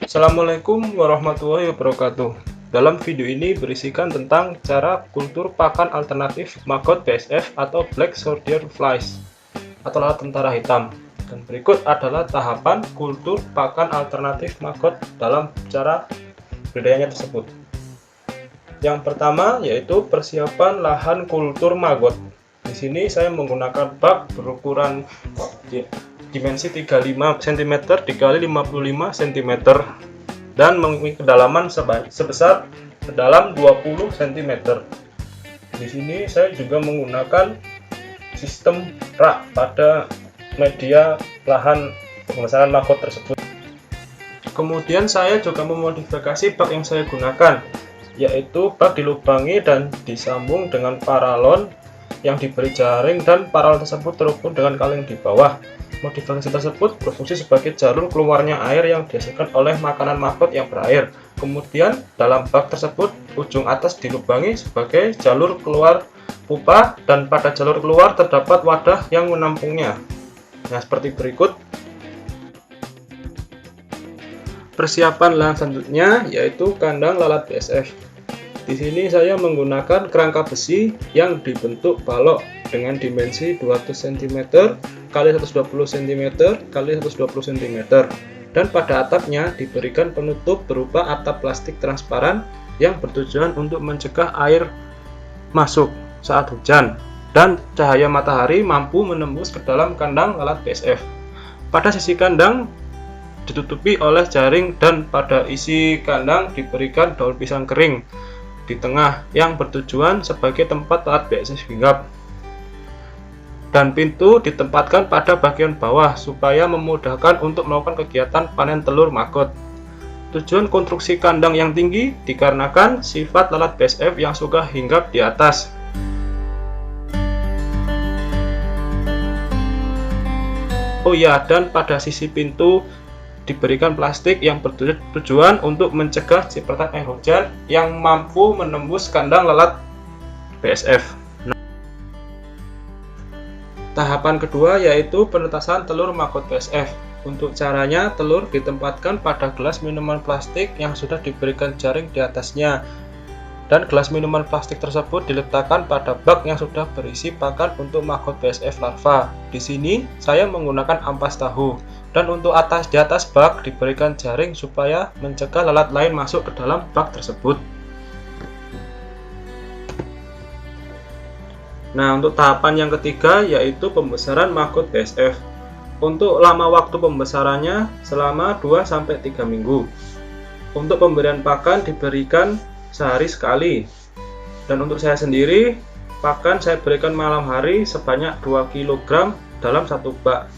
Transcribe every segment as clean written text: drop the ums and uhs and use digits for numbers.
Assalamualaikum warahmatullahi wabarakatuh. Dalam video ini berisikan tentang cara kultur pakan alternatif maggot BSF atau Black Soldier Flies atau lalat tentara hitam. Dan berikut adalah tahapan kultur pakan alternatif maggot dalam cara budidayanya tersebut. Yang pertama yaitu persiapan lahan kultur maggot. Di sini saya menggunakan bak berukuran dimensi 35 cm x 55 cm dan memiliki kedalaman sebesar sedalam 20 cm. Di sini saya juga menggunakan sistem rak pada media lahan pembesaran maggot tersebut. Kemudian saya juga memodifikasi bak yang saya gunakan, yaitu bak dilubangi dan disambung dengan paralon yang diberi jaring, dan paralon tersebut terhubung dengan kaleng di bawah. Modifikasi tersebut berfungsi sebagai jalur keluarnya air yang dihasilkan oleh makanan maggot yang berair. Kemudian dalam bak tersebut ujung atas dilubangi sebagai jalur keluar pupa, dan pada jalur keluar terdapat wadah yang menampungnya. Nah, seperti berikut. Persiapan lahan selanjutnya yaitu kandang lalat BSF. Di sini saya menggunakan kerangka besi yang dibentuk balok dengan dimensi 200 cm x 120 cm x 120 cm, dan pada atapnya diberikan penutup berupa atap plastik transparan yang bertujuan untuk mencegah air masuk saat hujan dan cahaya matahari mampu menembus ke dalam kandang lalat BSF. Pada sisi kandang ditutupi oleh jaring, dan pada isi kandang diberikan daun pisang kering di tengah yang bertujuan sebagai tempat lalat BSF hinggap, dan pintu ditempatkan pada bagian bawah supaya memudahkan untuk melakukan kegiatan panen telur maggot. Tujuan konstruksi kandang yang tinggi dikarenakan sifat lalat BSF yang suka hinggap di atas. Oh ya, dan pada sisi pintu diberikan plastik yang bertujuan untuk mencegah cipratan air hujan yang mampu menembus kandang lalat BSF. Tahapan kedua yaitu penetasan telur maggot BSF. Untuk caranya, telur ditempatkan pada gelas minuman plastik yang sudah diberikan jaring di atasnya, dan gelas minuman plastik tersebut diletakkan pada bak yang sudah berisi pakan untuk maggot BSF larva. Di sini saya menggunakan ampas tahu, dan untuk di atas bak diberikan jaring supaya mencegah lalat lain masuk ke dalam bak tersebut. Nah, untuk tahapan yang ketiga yaitu pembesaran maggot BSF. Untuk lama waktu pembesarannya selama 2-3 minggu. Untuk pemberian pakan diberikan sehari sekali. Dan untuk saya sendiri, pakan saya berikan malam hari sebanyak 2 kg dalam satu bak.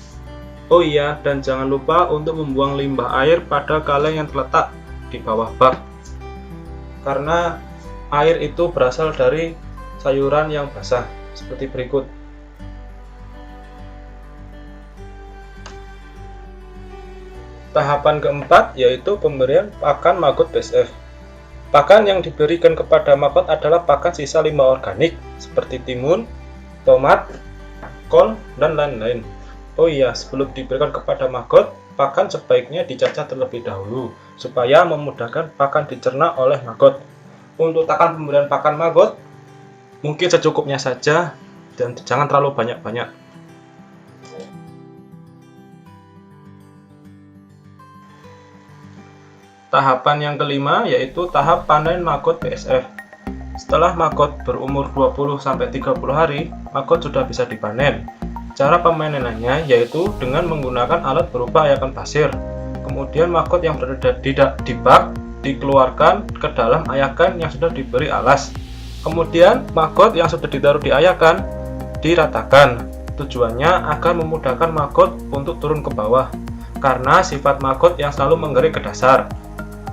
Oh iya, dan jangan lupa untuk membuang limbah air pada kaleng yang terletak di bawah bak, karena air itu berasal dari sayuran yang basah, seperti berikut. Tahapan keempat yaitu pemberian pakan maggot BSF. Pakan yang diberikan kepada maggot adalah pakan sisa limbah organik seperti timun, tomat, kol, dan lain-lain. Oh iya, sebelum diberikan kepada maggot, pakan sebaiknya dicacah terlebih dahulu supaya memudahkan pakan dicerna oleh maggot. Untuk takaran pemberian pakan maggot mungkin secukupnya saja dan jangan terlalu banyak-banyak. Tahapan yang kelima yaitu tahap panen maggot BSF. Setelah maggot berumur 20-30 hari, maggot sudah bisa dipanen. Cara pemanenannya yaitu dengan menggunakan alat berupa ayakan pasir. Kemudian maggot yang berada di bak dikeluarkan ke dalam ayakan yang sudah diberi alas. Kemudian maggot yang sudah ditaruh di ayakan diratakan. Tujuannya agar memudahkan maggot untuk turun ke bawah, karena sifat maggot yang selalu menggeret ke dasar.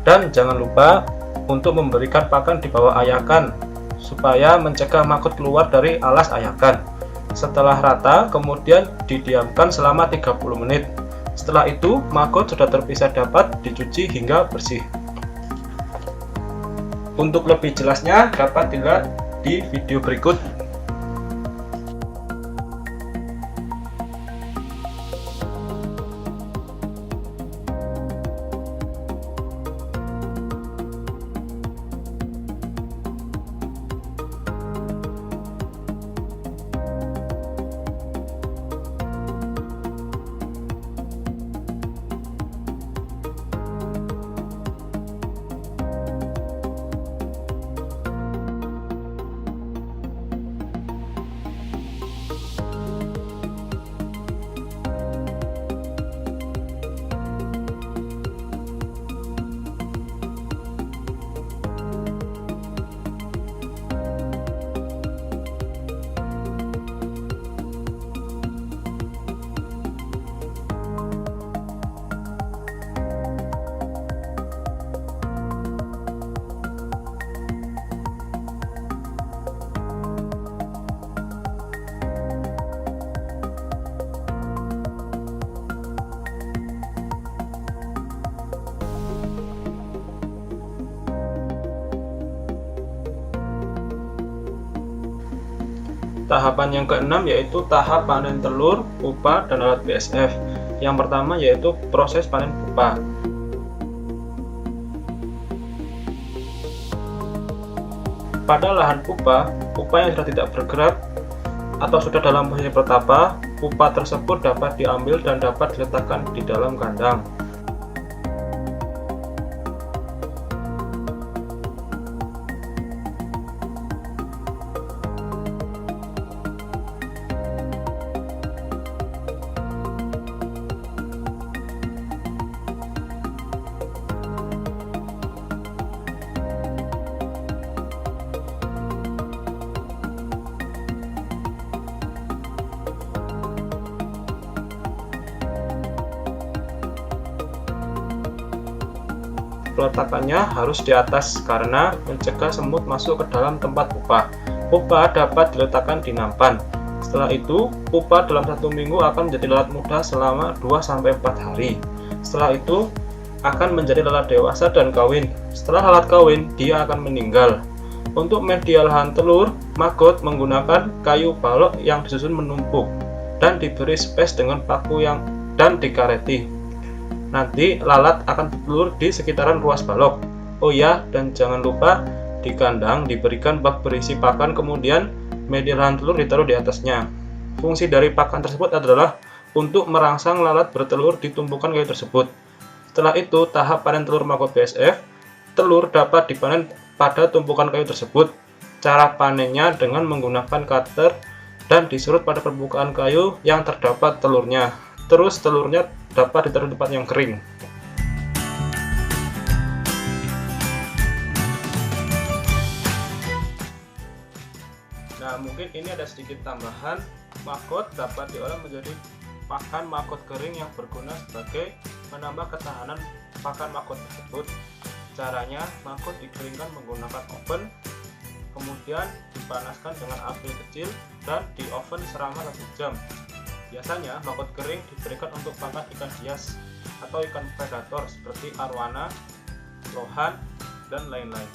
Dan jangan lupa untuk memberikan pakan di bawah ayakan supaya mencegah maggot keluar dari alas ayakan. Setelah rata, kemudian didiamkan selama 30 menit. Setelah itu, maggot sudah terpisah dapat dicuci hingga bersih. Untuk lebih jelasnya dapat dilihat di video berikut. Tahapan yang keenam yaitu tahap panen telur, pupa, dan alat BSF. Yang pertama yaitu proses panen pupa. Pada lahan pupa yang sudah tidak bergerak atau sudah dalam posisi bertapa, pupa tersebut dapat diambil dan dapat diletakkan di dalam kandang. Peletakannya harus di atas karena mencegah semut masuk ke dalam tempat pupa. Pupa dapat diletakkan di nampan. Setelah itu, pupa dalam 1 minggu akan menjadi lalat muda selama 2-4 hari. Setelah itu, akan menjadi lalat dewasa dan kawin. Setelah lalat kawin, dia akan meninggal. Untuk media lahan telur, Maggot menggunakan kayu balok yang disusun menumpuk dan diberi space dengan paku dan dikareti. Nanti lalat akan bertelur di sekitaran ruas balok. Oh ya, dan jangan lupa di kandang diberikan bak berisi pakan, kemudian media lahan telur ditaruh di atasnya. Fungsi dari pakan tersebut adalah untuk merangsang lalat bertelur di tumpukan kayu tersebut. Setelah itu, tahap panen telur Maggot BSF. Telur dapat dipanen pada tumpukan kayu tersebut. Cara panennya dengan menggunakan cutter dan diserut pada permukaan kayu yang terdapat telurnya. Terus telurnya dapat ditaruh di tempat yang kering. Nah, mungkin ini ada sedikit tambahan. Maggot dapat diolah menjadi pakan maggot kering yang berguna sebagai menambah ketahanan pakan maggot tersebut. Caranya, maggot dikeringkan menggunakan oven, kemudian dipanaskan dengan api kecil dan di oven selama 1 jam. Biasanya, maggot kering diberikan untuk pakan ikan hias atau ikan predator seperti arwana, lohan, dan lain-lain.